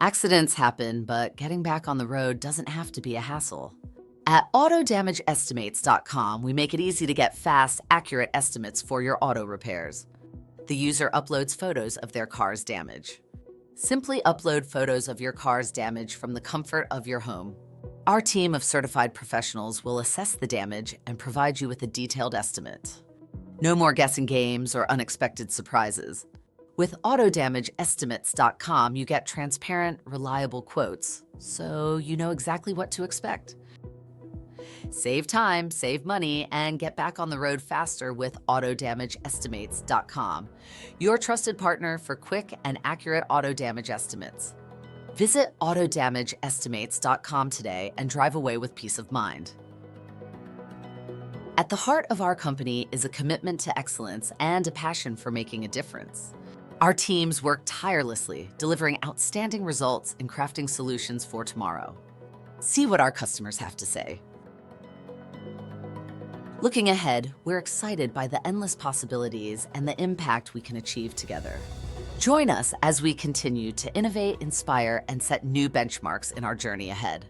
Accidents happen, but getting back on the road doesn't have to be a hassle. At Autodamageestimates.com, we make it easy to get fast, accurate estimates for your auto repairs. The user uploads photos of their car's damage. Simply upload photos of your car's damage from the comfort of your home. Our team of certified professionals will assess the damage and provide you with a detailed estimate. No more guessing games or unexpected surprises. With Autodamageestimates.com, you get transparent, reliable quotes, so you know exactly what to expect. Save time, save money, and get back on the road faster with Autodamageestimates.com, your trusted partner for quick and accurate auto damage estimates. Visit Autodamageestimates.com today and drive away with peace of mind. At the heart of our company is a commitment to excellence and a passion for making a difference. Our teams work tirelessly, delivering outstanding results and crafting solutions for tomorrow. See what our customers have to say. Looking ahead, we're excited by the endless possibilities and the impact we can achieve together. Join us as we continue to innovate, inspire, and set new benchmarks in our journey ahead.